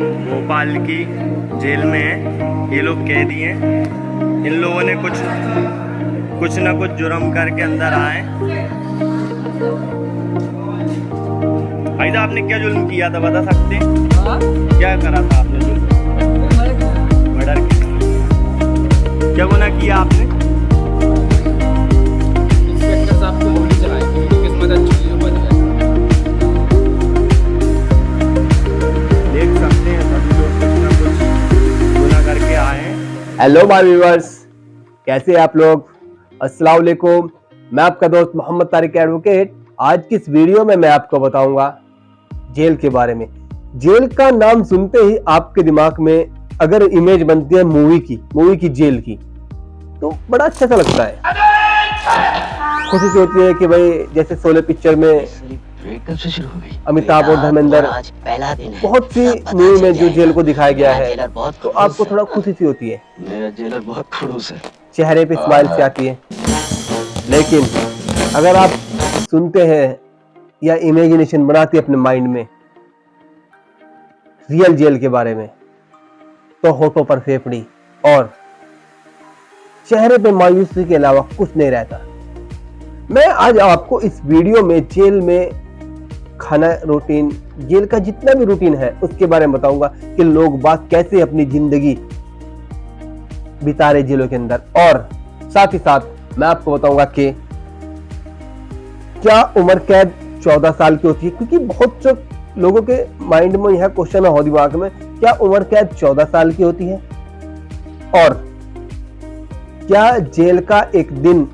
भोपाल की जेल में है। ये लोग कैदी हैं। इन लोगों ने कुछ ना कुछ जुर्म करके अंदर आए। भाई साहब आपने क्या जुल्म किया था बता सकते हैं? क्या करा था आपने जुल्म? मर्डर किया। क्या गुनाह किया आपने? इंस्पेक्टर साहब को गोली चलाई, उनकी किस्मत अच्छी है, बच गए। देख सकते हैं सभी लोग कुछ ना कुछ गुनाह करके आए हैं। हेलो माय व्यूअर्स, कैसे हैं आप लोग? अस्सलाम वालेकुम। मैं आपका दोस्त मोहम्मद तारिक एडवोकेट। आज की इस वीडियो में मैं आपको बताऊंगा जेल के बारे में। जेल का नाम सुनते ही आपके दिमाग में अगर इमेज बनती है मूवी की जेल की, तो बड़ा अच्छा सा लगता है। खुशी से होती है कि भाई जैसे शोले पिक्चर में कब से शुरू हो गई? अमिताभ और धर्मेंद्र, आज पहला दिन है। बहुत सी सब पता मूवी में चल जो जेल को जाएगा। दिखाया गया मेरा है, जेलर बहुत तो खड़ूस आपको है। थोड़ा खुशी सी होती है, मेरा जेलर बहुत खड़ूस है। चेहरे पे स्माइल से आती है। लेकिन अगर आप सुनते हैं या इमेजिनेशन बनाते हैं अपने माइंड में रियल जेल के बारे में, तो होठों पर फेफड़ी और चेहरे पे मायूसी के अलावा कुछ नहीं रहता। मैं आज आपको इस वीडियो में जेल में खाना रूटीन, जेल का जितना भी रूटीन है उसके बारे में बताऊंगा कि लोग बाग कैसे अपनी जिंदगी बिता रहे जेलों के अंदर। और साथ ही साथ मैं आपको बताऊंगा कि क्या उम्र कैद 14 साल की होती है, क्योंकि बहुत से लोगों के माइंड में यह क्वेश्चन हो दिमाग में, क्या उम्र कैद 14 साल की होती है? और क्या जेल का एक दिन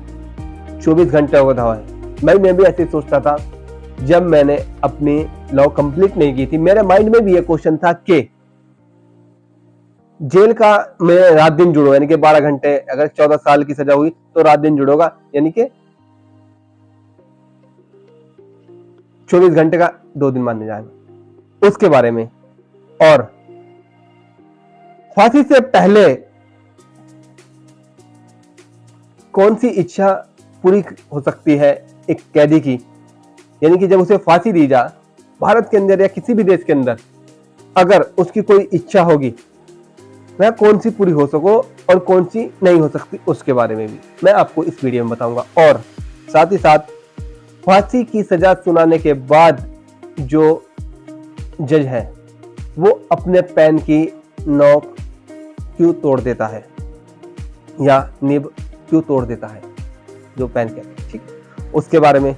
24 घंटे होता है? मैं भी ऐसे सोचता था जब मैंने अपनी लॉ कंप्लीट नहीं की थी। मेरे माइंड में भी यह क्वेश्चन था कि जेल का में रात दिन जुड़ो, यानी कि 12 घंटे, अगर 14 साल की सजा हुई तो रात दिन जुड़ोगा, यानी कि 24 घंटे का 2 दिन माने जाएगा, उसके बारे में। और फांसी से पहले कौन सी इच्छा पूरी हो सकती है एक कैदी की, यानी कि जब उसे फांसी दी जा भारत के अंदर या किसी भी देश के अंदर, अगर उसकी कोई इच्छा होगी वह कौन सी पूरी हो सको और कौन सी नहीं हो सकती, उसके बारे में भी मैं आपको इस वीडियो में बताऊंगा। और साथ ही साथ फांसी की सजा सुनाने के बाद जो जज है वो अपने पेन की नोक क्यों तोड़ देता है या निब क्यों तोड़ देता है, जो पेन के, ठीक, उसके बारे में।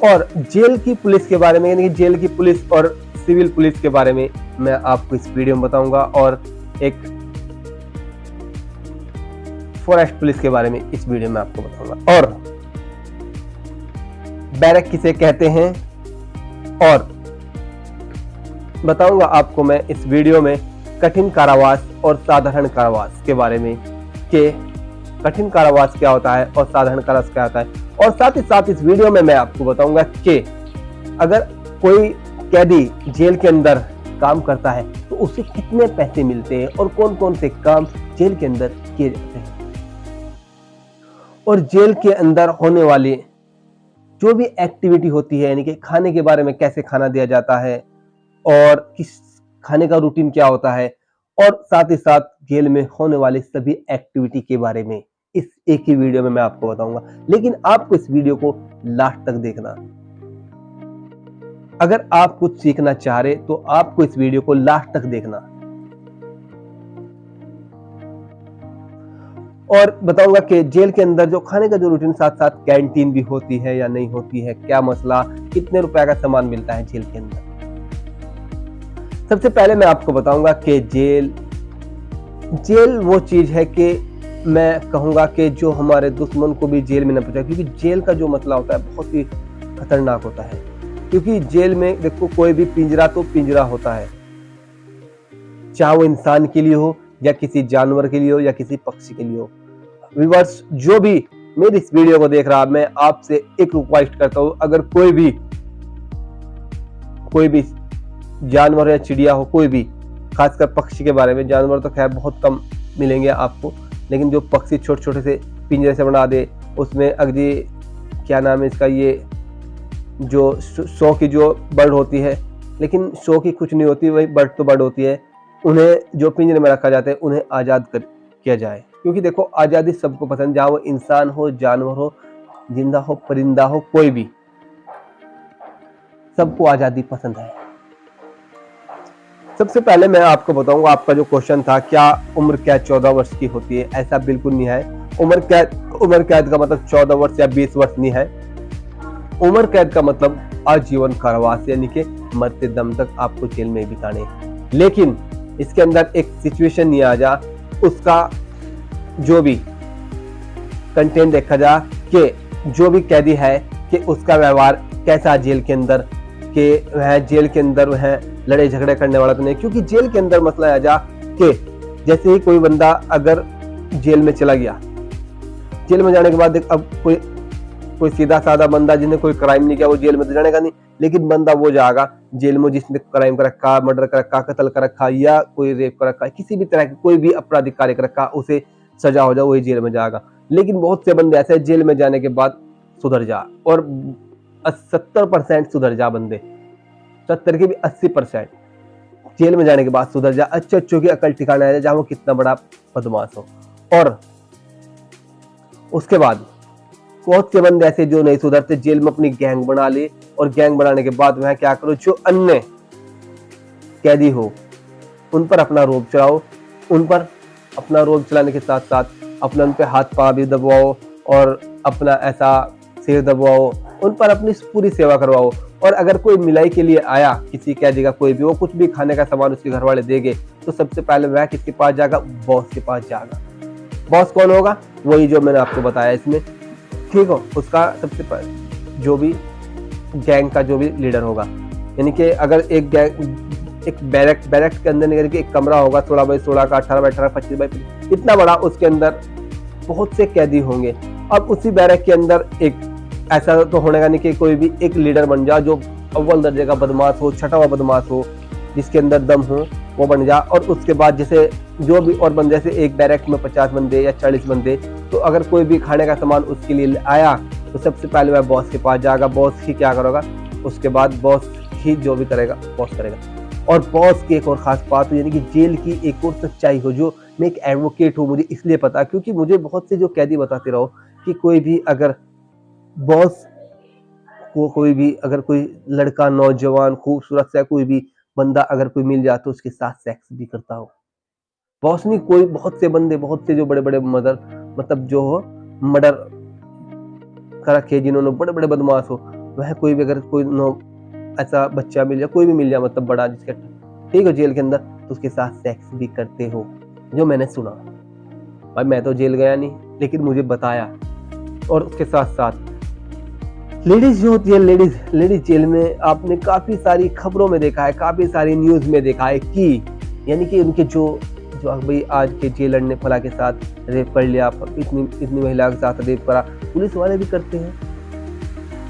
और जेल की पुलिस के बारे में, यानी कि जेल की पुलिस और सिविल पुलिस के बारे में मैं आपको इस वीडियो में बताऊंगा। और एक फॉरेस्ट पुलिस के बारे में इस वीडियो में आपको बताऊंगा। और बैरक किसे कहते हैं, और बताऊंगा आपको मैं इस वीडियो में कठिन कारावास और साधारण कारावास के बारे में, कि कठिन कारावास क्या होता है और साधारण कारावास क्या होता है। और साथ ही साथ इस वीडियो में मैं आपको बताऊंगा कि अगर कोई कैदी जेल के अंदर काम करता है तो उसे कितने पैसे मिलते हैं और कौन कौन से काम जेल के अंदर किए जाते हैं, और जेल के अंदर होने वाली जो भी एक्टिविटी होती है, यानी कि खाने के बारे में, कैसे खाना दिया जाता है और किस खाने का रूटीन क्या होता है, और साथ ही साथ जेल में होने वाली सभी एक्टिविटी के बारे में इस एक ही वीडियो में मैं आपको बताऊंगा। लेकिन आपको इस वीडियो को लास्ट तक देखना। अगर आप कुछ सीखना चाह रहे तो आपको इस वीडियो को लास्ट तक देखना। और बताऊंगा कि जेल के अंदर जो खाने का जो रूटीन, साथ साथ कैंटीन भी होती है या नहीं होती है, क्या मसला, कितने रुपए का सामान मिलता है जेल के अंदर। सबसे पहले मैं आपको बताऊंगा कि जेल वो चीज है कि मैं कहूंगा कि जो हमारे दुश्मन को भी जेल में न पहुंचाए, क्योंकि जेल का जो मसला होता है बहुत ही खतरनाक होता है। क्योंकि जेल में देखो, कोई भी पिंजरा तो पिंजरा होता है, चाहे वो इंसान के लिए हो या किसी जानवर के लिए हो या किसी पक्षी के लिए हो। व्यूअर्स, जो भी मेरी इस वीडियो को देख रहा है, मैं आपसे एक रिक्वेस्ट करता हूं, अगर कोई भी जानवर या चिड़िया हो, कोई भी, खासकर पक्षी के बारे में, जानवर तो खैर बहुत कम मिलेंगे आपको, लेकिन जो पक्षी छोटे छोटे से पिंजरे से बना दे, उसमें अगली क्या नाम है इसका, ये जो 100 की जो बर्ड होती है, लेकिन शो की कुछ नहीं होती, वही बर्ड तो बर्ड होती है। उन्हें जो पिंजरे में रखा जाता है उन्हें आज़ाद कर किया जाए, क्योंकि देखो आज़ादी सबको पसंद, चाहे वो इंसान हो, जानवर हो, जिंदा हो, परिंदा हो, कोई भी, सबको आज़ादी पसंद है। सबसे पहले मैं आपको बताऊंगा, आपका जो क्वेश्चन था क्या उम्र कैद 14 वर्ष की होती है, ऐसा बिल्कुल नहीं है। उम्र कैद का मतलब 14 वर्ष या 20 वर्ष नहीं है। उम्र कैद का मतलब आजीवन कारावास, यानी कि मरते दम तक आपको जेल में बिताने। लेकिन इसके अंदर एक सिचुएशन नहीं आ जा, उसका जो भी कंटेंट देखा जा कि जो भी कैदी है कि उसका व्यवहार कैसा जेल के अंदर, कि वह जेल के अंदर वह लड़ाई झगड़े करने वाला तो नहीं। क्योंकि जेल के अंदर मसला आ जा कि जैसे ही कोई बंदा अगर जेल में चला गया, जेल में जाने के बाद अब कोई सीधा साधा बंदा जिसने कोई क्राइम नहीं किया वो जेल में तो जाने का नहीं, लेकिन बंदा वो जाएगा जेल में जिसने क्राइम कर रखा, मर्डर कर रखा, कत्ल कर रखा या कोई रेप कर रखा, किसी भी तरह की कोई भी आपराधिक कार्य कर रखा, उसे सजा हो जाए वही जेल में जाएगा। लेकिन बहुत से बंदे ऐसे जेल में जाने के बाद सुधर जा, और 70% सुधर जा बंदे, 70 के भी 80% जेल में जाने के बाद सुधर जा, अच्छों की अकल ठिकाना आ जाए, जहां वो कितना बड़ा बदमाश हो। और उसके बाद बहुत से बंदे ऐसे जो नहीं सुधरते, जेल में अपनी गैंग बना ले, और गैंग बनाने के बाद वह क्या करो, जो अन्य कैदी हो उन पर अपना रोब चलाओ, उन पर अपना रोब चलाने के साथ साथ अपना उन पे हाथ पाँव भी दबाओ और अपना ऐसा सिर दबाओ, उन पर अपनी पूरी सेवा करवाओ। और अगर कोई मिलाई के लिए आया किसी कैदी का, कोई भी, वो कुछ भी खाने का सामान उसके घर वाले देंगे, तो सबसे पहले वह किसके पास जाएगा, बॉस के पास जाएगा। बॉस कौन होगा, वही जो मैंने आपको बताया इसमें, ठीक हो, उसका सबसे पहले जो भी गैंग का जो भी लीडर होगा। यानी कि अगर एक बैरक के अंदर निकल के एक कमरा होगा 16 बाई 16 का, 18 बाई 18, 25 बाई 25, इतना बड़ा, उसके अंदर बहुत से कैदी होंगे। अब उसी बैरक के अंदर एक ऐसा तो होने का नहीं कि कोई भी एक लीडर बन जा जो अव्वल दर्जे का बदमाश हो, छठा हुआ बदमाश हो, जिसके अंदर दम हो, वो बन जा। और उसके बाद जैसे जो भी और बंदे, जैसे एक बैरक में 50 बंदे या 40 बंदे, तो अगर कोई भी खाने का सामान उसके लिए आया तो सबसे पहले वह बॉस के पास जाएगा, बॉस ही क्या करेगा, उसके बाद बॉस ही जो भी करेगा बॉस करेगा। और बॉस की एक और खास बात हो, यानी कि जेल की एक और सच्चाई हो, जो मैं एक एडवोकेट हूँ, मुझे इसलिए पता, क्योंकि मुझे बहुत से जो कैदी बताते रहो कि कोई भी अगर बॉस को, कोई भी अगर कोई लड़का, नौजवान, खूबसूरत सा कोई भी बंदा अगर कोई मिल जाए तो उसके साथ सेक्स भी करता हो। बॉस नहीं, कोई बहुत से बंदे, बहुत से जो बड़े बड़े मतलब जो हो मर्डर कर रखे, जिन्होंने बड़े बड़े बदमाश हो, वह कोई भी अगर कोई ऐसा बच्चा मिल जाए, कोई भी मिल जाए, मतलब बड़ा जिसके ठीक हो जेल के अंदर, तो उसके साथ सेक्स भी करते हो, जो मैंने सुना। भाई मैं तो जेल गया नहीं, लेकिन मुझे बताया। और उसके साथ साथ लेडीज जो होती है, लेडीज जेल में आपने काफी सारी खबरों में देखा है, काफी सारी न्यूज में देखा है कि यानी कि उनके जो भाई आज के जेलर ने फला के साथ रेप कर लिया, इतनी महिला के साथ रेप करा, पुलिस वाले भी करते हैं।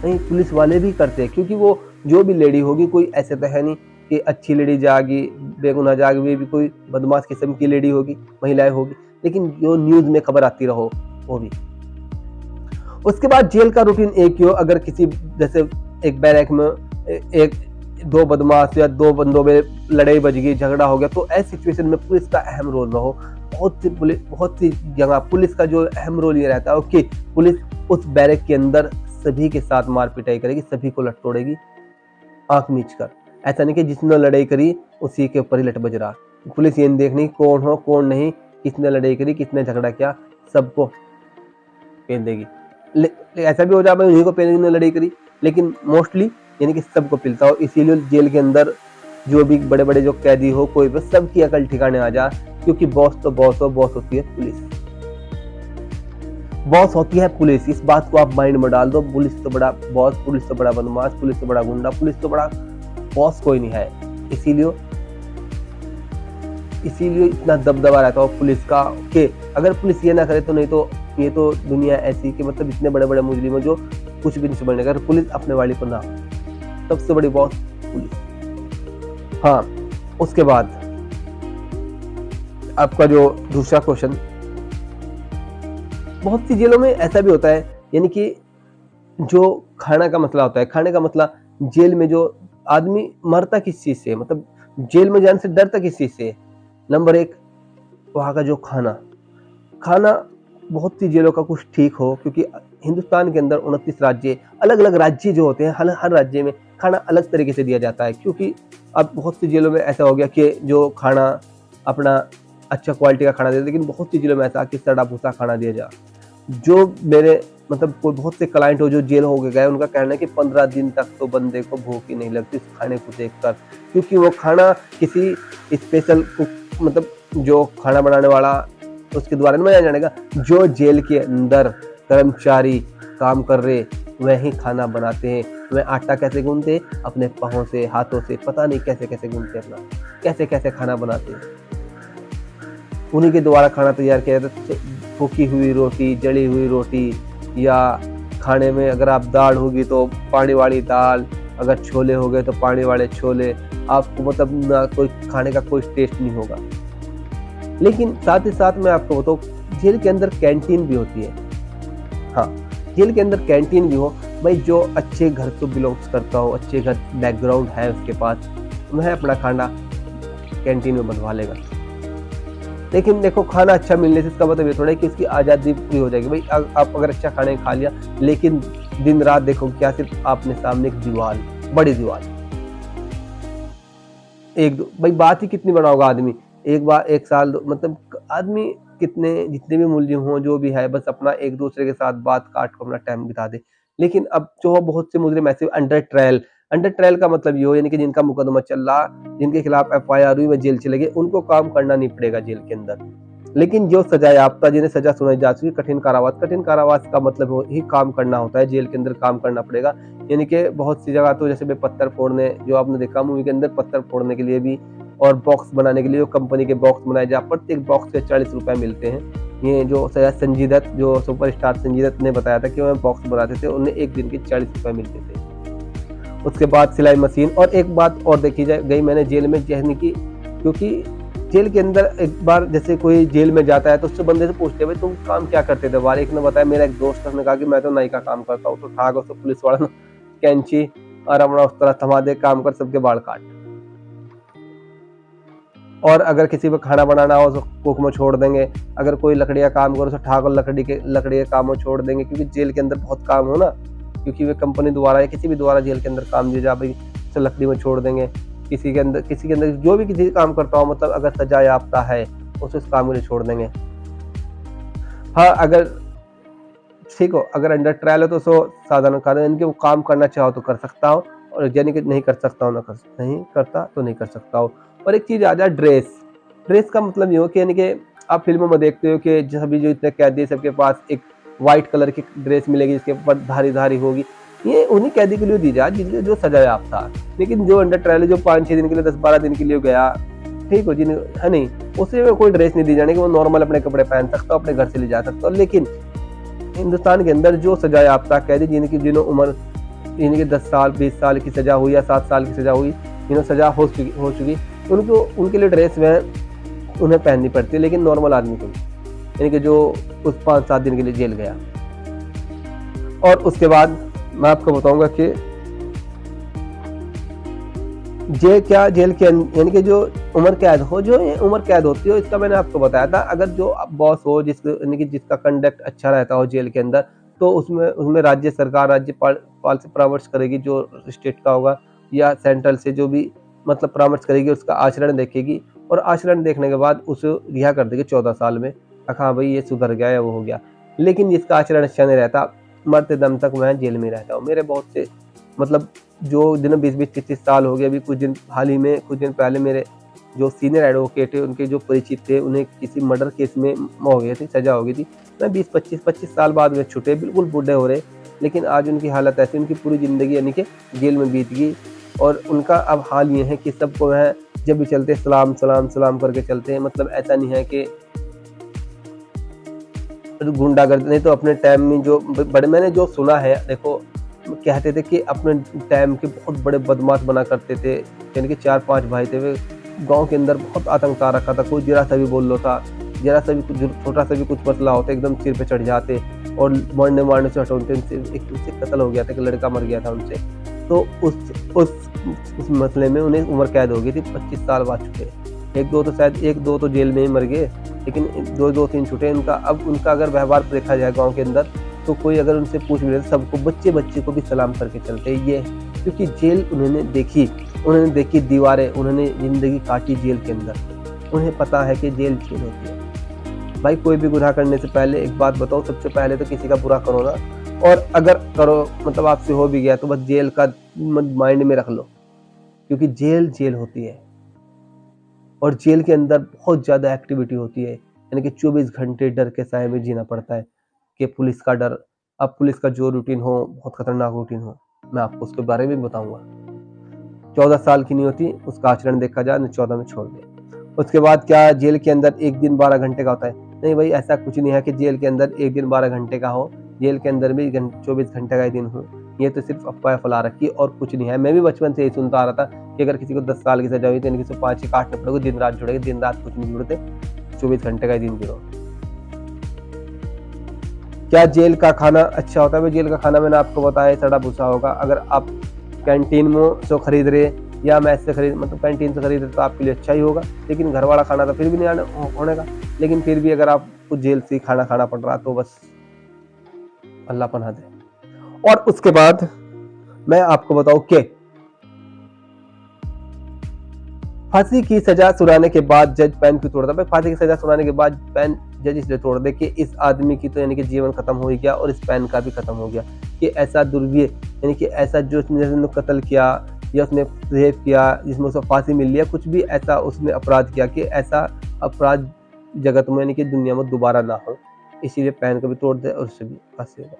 नहीं, पुलिस वाले भी करते हैं, क्योंकि वो जो भी लेडी होगी, कोई ऐसे तो है नहीं कि अच्छी लेडी जाएगी, बेगुनाह जाएगी, वे भी कोई बदमाश किस्म की लेडी होगी, महिलाएं होगी, लेकिन जो न्यूज में खबर आती रहो वो भी। उसके बाद जेल का रूटीन एक ही हो, अगर किसी जैसे एक बैरक में एक दो बदमाश या दो बंदों में लड़ाई बज गई, झगड़ा हो गया, तो ऐसी सिचुएशन में पुलिस का अहम रोल रहो। बहुत सी जगह पुलिस का जो अहम रोल ये रहता है कि पुलिस उस बैरक के अंदर सभी के साथ मार पिटाई करेगी, सभी को लट तोड़ेगी आंख मीच कर। ऐसा नहीं कि जिसने लड़ाई करी उसी के ऊपर ही लट बज रहा। पुलिस ये नहीं देखनी कौन हो कौन नहीं, किसने लड़ाई करी, किसने झगड़ा किया, सबको पेल देगी। ऐसा भी हो जाए उन्हीं को पेल ने लड़ाई करी, लेकिन मोस्टली यानी कि सबको पिलता हो। इसीलिए जेल के अंदर जो भी बड़े बड़े जो कैदी हो, कोई भी, सबकी अकल ठिकाने आ जा, क्योंकि बॉस तो बॉस हो, बॉस होती है पुलिस, बॉस होती है पुलिस। इस बात को आप माइंड में डाल दो। पुलिस तो बड़ा बॉस, पुलिस तो बड़ा बदमाश, पुलिस तो बड़ा गुंडा, पुलिस तो बड़ा बॉस कोई नहीं है। इसीलिए इतना दबदबा रहता हो पुलिस का कि अगर पुलिस ये ना करे तो नहीं तो ये तो दुनिया ऐसी कि मतलब इतने बड़े बड़े मुजरिम जो कुछ भी नहीं समझने, अगर पुलिस अपने वाली को ना, सबसे बड़ी बॉस पुलिस। हाँ, उसके बाद आपका जो दूसरा क्वेश्चन, बहुत सी जेलों में ऐसा भी होता है, यानी कि जो खाना का मसला होता है, खाने का मसला जेल में जो आदमी मरता किस चीज से, मतलब जेल में जाने से डरता किस चीज से। नंबर 1, वहाँ का जो खाना बहुत सी जेलों का कुछ ठीक हो, क्योंकि हिंदुस्तान के अंदर 29 राज्य, अलग अलग राज्य जो होते हैं, हर राज्य में खाना अलग तरीके से दिया जाता है। क्योंकि अब बहुत सी जेलों में ऐसा हो गया कि जो खाना अपना अच्छा क्वालिटी का खाना देते, लेकिन बहुत सी जेलों में ऐसा कि सड़ा भूसा खाना दिया जा। जो मेरे मतलब कोई बहुत से क्लाइंट हो जो जेल हो गए, उनका कहना है कि 15 दिन तक तो बंदे को भूख ही नहीं लगती इस खाने को देखकर, क्योंकि वो खाना किसी स्पेशल कुक, मतलब जो खाना बनाने वाला उसके द्वारा नहीं बनाया जाएगा, जो जेल के अंदर कर्मचारी काम कर रहे वही खाना बनाते हैं। वह आटा कैसे गूंथते हैं, अपने पाँव से, हाथों से, पता नहीं कैसे कैसे गूंथते, अपना कैसे कैसे खाना बनाते हैं, उन्हीं के द्वारा खाना तैयार किया जाता है। फूकी हुई रोटी, जली हुई रोटी, या खाने में अगर आप दाल होगी तो पानी वाली दाल, अगर छोले हो गए तो पानी वाले छोले, आपको मतलब ना कोई खाने का कोई टेस्ट नहीं होगा। लेकिन साथ ही साथ मैं आपको बताऊँ, जेल के अंदर कैंटीन भी होती है। हाँ, जेल के अंदर कैंटीन भी हो, भाई जो अच्छे घर से बिलोंग्स करता हो, अच्छे घर बैकग्राउंड है उसके पास, वह अपना खाना कैंटीन में बनवा लेगा। लेकिन देखो, खाना अच्छा मिलने से इसका मतलब ये थोड़ा है कि इसकी आज़ादी पूरी हो जाएगी। भाई आप अगर अच्छा खाना खा लिया, लेकिन दिन रात देखो क्या, सिर्फ आपने सामने एक दीवार, बड़ी दीवार, भाई बात ही कितनी बनाओगा आदमी, एक साल मतलब आदमी कितने जितने भी मुलजिम हो जो भी है, बस अपना एक दूसरे के साथ बात काट कर अपना टाइम बिता दे। लेकिन अब जो बहुत से मुजरिम ऐसे अंडर ट्रायल का मतलब ये हो, यानी कि जिनका मुकदमा चल रहा, जिनके खिलाफ FIR हुई, में जेल चले गए, उनको काम करना नहीं पड़ेगा जेल के अंदर। लेकिन जो सजा याफ्ता, जिन्हें सजा सुनाई जा चुकी, कठिन कारावास का मतलब ही काम करना होता है, जेल के अंदर काम करना पड़ेगा। यानी कि बहुत सी जगह तो जैसे पत्थर फोड़ने, जो आपने देखा मूवी के अंदर, पत्थर फोड़ने के लिए भी और बॉक्स बनाने के लिए कंपनी के बॉक्स बनाए जा, प्रत्येक बॉक्स के 40 रुपए मिलते हैं। ये जो संजय दत्त, जो सुपरस्टार संजय दत्त ने बताया था कि वो बॉक्स बनाते थे, उन्हें एक दिन के 40 रुपए मिलते थे। उसके बाद सिलाई मशीन। और एक बात और देखी गई मैंने जेल में, जहनी की, क्योंकि जेल के अंदर एक बार जैसे कोई जेल में जाता है तो उससे बंदे से पूछते हैं, भाई तुम काम क्या करते थे बाहर। एक ने बताया, मेरा एक दोस्त ने कहा कि मैं तो नाई का काम करता हूँ। तो ठाक उसको पुलिस वाला ने कैंची और अपना उस तरह थमा दे, काम कर, सबके बाल काट। और अगर किसी को खाना बनाना हो तो कुक में छोड़ देंगे, अगर कोई लकड़ियाँ काम करो तो ठाक और लकड़ी के काम में छोड़ देंगे, क्योंकि जेल के अंदर बहुत काम हो ना, क्योंकि वे कंपनी द्वारा या किसी भी द्वारा जेल के अंदर काम दिया जा, भाई तो लकड़ी में छोड़ देंगे। किसी के अंदर जो भी किसी काम करता हो, मतलब अगर सजा याफ्ता है उसे उस काम के लिए छोड़ देंगे। हाँ, अगर ठीक हो, अगर अंडर ट्रायल हो तो साधारण कारण, यानी कि वो काम करना चाहो तो कर सकता हो, और यानी कि नहीं कर सकता हो नहीं करता तो नहीं कर सकता हो। और एक चीज आ जाए, ड्रेस का मतलब ये हो कि यानी कि आप फिल्मों में देखते हो कि सभी जो इतने कैदी सबके पास एक व्हाइट कलर की ड्रेस मिलेगी जिसके ऊपर धारी होगी, ये उन्हीं कैदी के लिए दी जाए जिसके जो सजा याफ्ता था। लेकिन जो अंडर ट्रायल जो 5-6 दिन के लिए, 10-12 दिन के लिए गया, ठीक हो, जिन्हें है नहीं, उसे कोई ड्रेस नहीं दी जाने की, वो नॉर्मल अपने कपड़े पहन सकता हो, अपने घर से ले जा सकता हो। लेकिन हिंदुस्तान के अंदर जो सजा याफ्ता कैदी जिनकी उम्र, जिनकी 10 साल 20 साल की सजा हुई या 7 साल की सजा हुई, जिन्हें सजा हो चुकी, उनके लिए ड्रेस में उन्हें पहननी पड़ती है, लेकिन नॉर्मल आदमी को, यानी कि जो उस 5-7 दिन के लिए जेल गया। और उसके बाद मैं आपको बताऊंगा कि जेल के यानी कि जो उम्र कैद होती है, इसका मैंने आपको बताया था। अगर जो बॉस हो, यानी कि जिसका कंडक्ट अच्छा रहता हो जेल के अंदर, तो उसमें राज्य सरकार राज्यपाल से परामर्श करेगी, जो स्टेट का होगा या सेंट्रल से, जो भी मतलब परामर्श करेगी, उसका आचरण देखेगी, और आचरण देखने के बाद उसे रिहा कर देगी 14 साल में। हाँ भाई ये सुधर गया या वो हो गया। लेकिन जिसका आचरण अच्छा नहीं रहता, मरते दम तक मैं जेल में रहता हूँ। मेरे बहुत से मतलब जो जिन्हें 20-25 साल हो गए, अभी कुछ दिन पहले मेरे जो सीनियर एडवोकेट है, उनके जो परिचित थे, उन्हें किसी मर्डर केस में हो गई थी, सजा हो गई थी। मैं 20-25 साल बाद में छूटे, बिल्कुल बूढ़े हो रहे, लेकिन आज उनकी हालत ऐसी, उनकी पूरी जिंदगी यानी कि जेल में बीत गई। और उनका अब हाल ये है कि सबको है जब भी चलते सलाम करके चलते हैं। मतलब ऐसा नहीं है कि गुंडागर्दी, नहीं तो अपने टाइम में जो बड़े, मैंने जो सुना है, देखो कहते थे कि अपने टाइम के बहुत बड़े बदमाश बना करते थे, यानी कि 4-5 भाई थे, वे गांव के अंदर बहुत आतंक रखा था। कोई जरा सा भी बोल लो था, जरा सा भी कुछ छोटा सा भी कुछ मसला होता एकदम सिर पे चढ़ जाते और मारने से हटोते। एक दूसरे कत्ल हो गया था, एक लड़का मर गया था उनसे। तो उस मसले में उन्हें उम्र कैद हो गई थी। 25 साल बाद छूटे। एक दो तो जेल में ही मर गए, लेकिन दो तीन छूटे। उनका अगर व्यवहार देखा जाए गांव के अंदर, तो कोई अगर उनसे पूछ भी ले सबको बच्चे को भी सलाम करके चलते। ये क्योंकि जेल उन्होंने देखी दीवारें, उन्होंने जिंदगी काटी जेल के अंदर। उन्हें पता है कि जेल होती है। भाई कोई भी गुनाह करने से पहले एक बात बताओ, सबसे पहले तो किसी का बुरा करो ना, और अगर करो मतलब आपसे हो भी गया तो बस जेल का माइंड में रख लो, क्योंकि जेल होती है। और जेल के अंदर बहुत ज्यादा एक्टिविटी होती है, यानी कि 24 घंटे डर के साए में जीना पड़ता है कि पुलिस का डर। अब पुलिस का जो रूटीन हो, बहुत खतरनाक रूटीन हो, मैं आपको उसके बारे में बताऊंगा। 14 साल की नहीं होती, उसका आचरण देखा जाए न 14 में छोड़ दे। उसके बाद क्या जेल के अंदर एक दिन 12 घंटे का होता है? नहीं भाई, ऐसा कुछ नहीं है कि जेल के अंदर एक दिन 12 घंटे का हो। जेल के अंदर भी 24 घंटे का ही दिन हो, ये तो सिर्फ अफवाह फैला रखी और कुछ नहीं है। मैं भी बचपन से यही सुनता आ रहा था कि अगर किसी को 10 साल की सजा हुई तो इनकी 5 ही काटने पड़ेगा, दिन रात जुड़ेगा। दिन रात कुछ नहीं जुड़ते, 24 घंटे का ही दिन गिरो। क्या जेल का खाना अच्छा होता है? भाई जेल का खाना मैंने आपको बताया सड़ा भूसा होगा। अगर आप कैंटीन में से खरीद रहे या मैस से खरीद मतलब कैंटीन से खरीद रहे तो आपके लिए अच्छा ही होगा, लेकिन घर वाला खाना तो फिर भी नहीं होने का। लेकिन फिर भी अगर आपको जेल से खाना खाना पड़ रहा तो बस अल्लाह पनाह दे। और उसके बाद मैं आपको बताऊं कि फांसी की सजा सुनाने के बाद जज पेन क्यों तोड़ता है? भाई फांसी की सजा सुनाने के बाद पेन जज इसलिए तोड़ दे कि इस आदमी की तो यानी कि जीवन खत्म हो ही गया और इस पेन का भी खत्म हो गया। कि ऐसा दुर्व्य यानी कि ऐसा जो उसने कत्ल किया या उसने रेप किया जिसमें उसको फांसी मिल लिया, कुछ भी ऐसा उसने अपराध किया कि ऐसा अपराध जगत में यानी कि दुनिया में दोबारा ना हो, इसीलिए पेन को भी तोड़ दे और उससे भी फांसी होगा।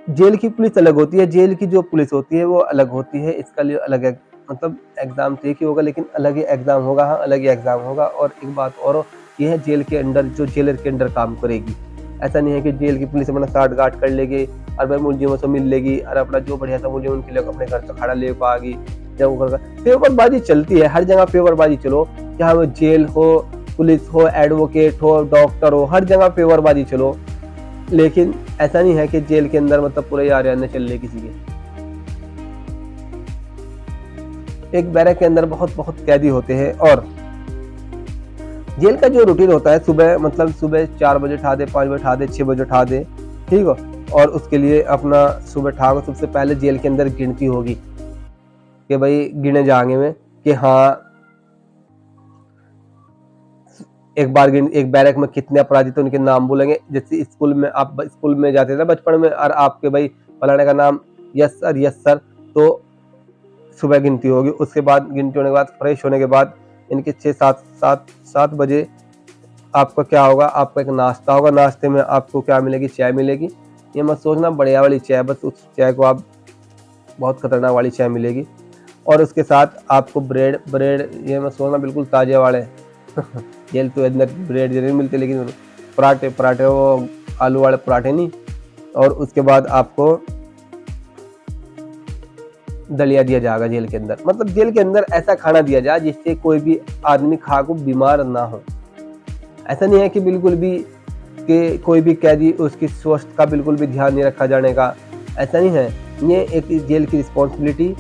जेल की पुलिस अलग होती है, जेल की जो पुलिस होती है वो अलग होती है। इसका लिए अलग है, मतलब एग्जाम तो एक ही होगा लेकिन अलग ही एग्जाम होगा। हाँ, अलग ही एग्जाम होगा। और एक बात और ये है, जेल के अंदर जो जेलर के अंदर काम करेगी, ऐसा नहीं है कि जेल की पुलिस अपना साठ गांठ कर लेगी और भाई मुलजिमों से मिल लेगी और अपना जो बढ़िया सा मुलजिम उनके लिए अपने घर से खड़ा ले पाएगी। जब वो फेवरबाजी चलती है, हर जगह फेवरबाजी चलो, चाहे वो जेल हो, पुलिस हो, एडवोकेट हो, डॉक्टर हो, हर जगह फेवरबाजी चलो। लेकिन ऐसा नहीं है कि जेल के अंदर मतलब पूरे यार चल रहे किसी के। एक बैरक के अंदर बहुत कैदी होते हैं और जेल का जो रूटीन होता है सुबह 4 बजे उठा दे, 5 बजे उठा दे, 6 बजे उठा दे, ठीक हो। और उसके लिए अपना सुबह उठा को सबसे पहले जेल के अंदर गिनती होगी कि भाई गिने जाएंगे में कि हाँ एक बैरक में कितने अपराधी थे उनके नाम बोलेंगे। जैसे स्कूल में आप स्कूल में जाते थे बचपन में और आपके भाई फलाने का नाम यस सर, तो सुबह गिनती होगी। उसके बाद गिनती होने के बाद फ्रेश होने के बाद इनके 6-7 बजे आपका क्या होगा, आपका एक नाश्ता होगा। नाश्ते में आपको क्या मिलेगी? चाय मिलेगी। ये मत सोचना बढ़िया वाली चाय, बस उस चाय को आप बहुत खतरनाक वाली चाय मिलेगी। और उसके साथ आपको ब्रेड, ये मत सोचना बिल्कुल ताजे वाले जेल तो अंदर ब्रेड नहीं मिलते, लेकिन पराठे वो आलू वाले पराठे नहीं। और उसके बाद आपको दलिया दिया जाएगा जेल के अंदर। मतलब जेल के अंदर ऐसा खाना दिया जाए जिससे कोई भी आदमी खा को बीमार ना हो। ऐसा नहीं है कि बिल्कुल भी कि कोई भी कैदी उसकी स्वास्थ्य का बिल्कुल भी ध्यान नहीं रखा जाने का, ऐसा नहीं है। ये एक जेल की रिस्पॉन्सिबिलिटी,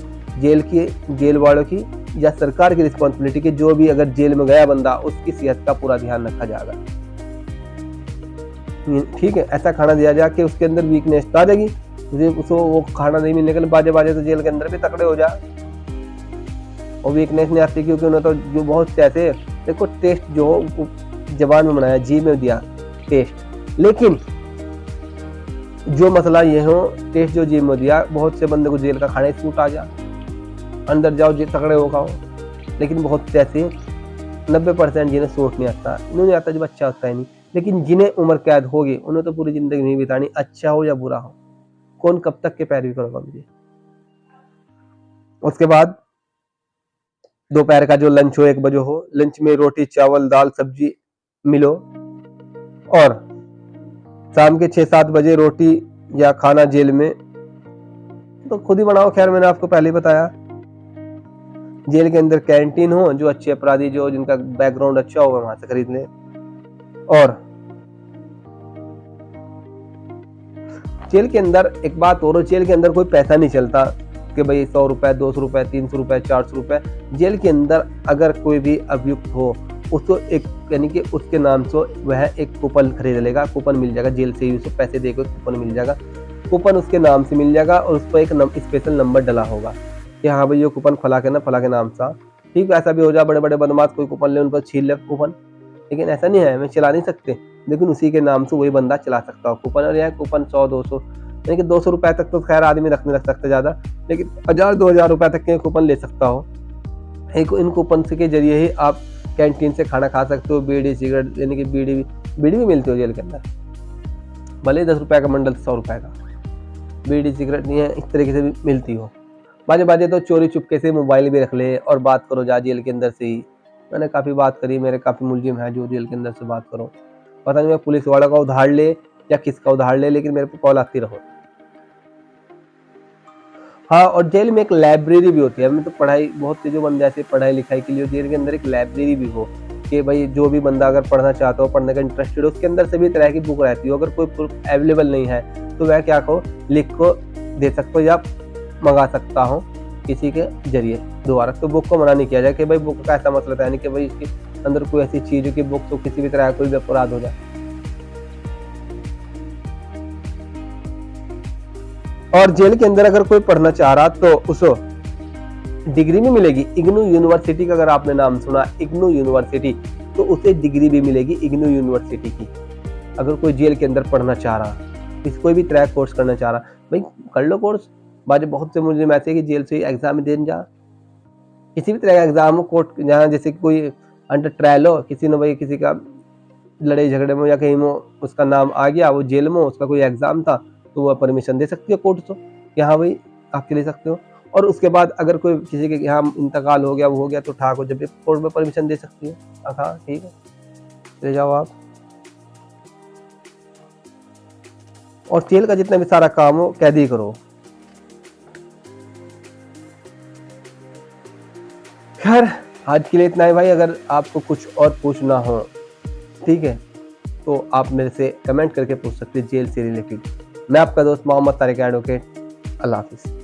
जेल वालों की या सरकार की रिस्पॉन्सिबिलिटी कि जो भी अगर जेल में गया बंदा उसकी सेहत का पूरा ध्यान रखा जाएगा, ठीक है। ऐसा खाना दिया जाए कि उसके अंदर वीकनेस आ जाएगी, उसको वो खाना नहीं मिलने के लिए बाजे तो जेल के अंदर भी तकड़े हो जाए। और वीकनेस नहीं आती क्योंकि उन्हें तो जो बहुत से ऐसे देखो टेस्ट जो हो जबान में बनाया, जीभ में दिया टेस्ट, लेकिन जो मसला ये हो टेस्ट जो जीभ में दिया, बहुत से बंदे को जेल का खाना सूट आ जा, अंदर जाओ तकड़े हो खाओ। लेकिन बहुत से ऐसे 90% जिन्हें सूट नहीं आता, नहीं आता जब अच्छा होता है नहीं। लेकिन जिन्हें उम्र कैद होगी उन्हें तो पूरी जिंदगी नहीं बितानी, अच्छा हो या बुरा हो, कौन कब तक के पैरवी करोगा मुझे। उसके बाद दोपहर का जो लंच हो 1 बजे हो, लंच में रोटी चावल दाल सब्जी मिलो। और शाम के 6-7 बजे रोटी या खाना जेल में तो खुद ही बनाओ। खैर मैंने आपको पहले ही बताया, जेल के अंदर कैंटीन हो, जो अच्छे अपराधी जो जिनका बैकग्राउंड अच्छा हो वहां से खरीद लें। और जेल के अंदर एक बात और, जेल के अंदर कोई पैसा नहीं चलता कि भाई 100 रुपए, 200 रुपए, 300 रुपए, 400 रुपए। जेल के अंदर अगर कोई भी अभियुक्त हो, उसको एक यानी कि उसके नाम से वह एक कूपन खरीद लेगा, कूपन मिल जाएगा जेल से ही, उसे पैसे देकर कूपन मिल जाएगा, कूपन उसके नाम से मिल जाएगा और उस पर एक स्पेशल नंबर डला होगा कि हाँ भाई ये कूपन फला के ना फला के नाम से। ठीक, ऐसा भी हो जाए बड़े बड़े बदमाश कोई कूपन ले, उन पर छीन ले कूपन, लेकिन ऐसा नहीं है, हमें चला नहीं सकते, लेकिन उसी के नाम से वही बंदा चला सकता हो कूपन। और यह कूपन 100, 200 यानी कि 200 रुपए तक तो खैर आदमी रख सकते ज़्यादा, लेकिन 1000, 2000 रुपए तक के कूपन ले सकता हो। इन कूपन के जरिए ही आप कैंटीन से खाना खा सकते हो, बीड़ी सिगरेट यानी कि बीड़ी भी मिलती हो जेल के अंदर, भले 10 रुपए का बंडल 100 रुपए का बीड़ी सिगरेट नहीं है, इस तरीके से भी मिलती हो। बाजे तो चोरी चुपके से मोबाइल भी रख ले और बात करो जा जेल के अंदर से ही। मैंने काफ़ी बात करी, मेरे काफ़ी मुलजिम है जो जेल के अंदर से बात करो, पता नहीं मैं पुलिस वाला का उधार ले या किसका उधार ले, लेकिन मेरे को कॉल आती रहो। हाँ, और जेल में एक लाइब्रेरी भी होती है, हमें तो पढ़ाई बहुत से जो बंदे ऐसे पढ़ाई लिखाई के लिए जेल के अंदर एक लाइब्रेरी भी हो कि भाई जो भी बंदा अगर पढ़ना चाहता हो, पढ़ने का इंटरेस्टेड हो, उसके अंदर सभी तरह की बुक रहती हो। अगर कोई बुक अवेलेबल नहीं है तो वह क्या कहो लिख को दे सकते हो या मंगा सकता हो किसी के जरिए दोबारा। तो बुक को मना नहीं किया जाए कि भाई बुक का ऐसा मतलब है नहीं कि भाई इसके अंदर कोई ऐसी चीज हो कि बुक तो किसी भी तरह का कोई भी अपराध हो जाए। और जेल के अंदर अगर कोई पढ़ना चाह रहा तो उसको डिग्री भी मिलेगी। इग्नू यूनिवर्सिटी का अगर आपने नाम सुना, इग्नू यूनिवर्सिटी, तो उसे डिग्री भी मिलेगी इग्नू यूनिवर्सिटी की। अगर कोई जेल के अंदर पढ़ना चाह रहा, कोई भी तरह कोर्स करना चाह रहा, भाई कर लो कोर्स। बाजे बहुत से मुझे मैसेज कि जेल से एग्जाम देने जा, किसी भी तरह का एग्जाम हो, कोर्ट जहाँ जैसे कोई अंडर ट्रायल हो, किसी ने भाई किसी का लड़ाई झगड़े में या कहीं में उसका नाम आ गया, वो जेल में उसका कोई एग्जाम था, तो वह परमिशन दे सकती है कोर्ट को कि हाँ भाई आप ले सकते हो। और उसके बाद अगर कोई किसी के यहाँ इंतकाल हो गया, वो हो गया, तो ठाकुर जब भी कोर्ट में परमिशन दे सकती है, हाँ ठीक है ले जाओ आप। और जेल का जितना भी सारा काम हो कैदी करो। खैर आज के लिए इतना ही भाई। अगर आपको कुछ और पूछना हो ठीक है तो आप मेरे से कमेंट करके पूछ सकते हैं जेल से रिलेटेड। मैं आपका दोस्त मोहम्मद तारिक एडवोकेट। अल्लाह हाफिज़।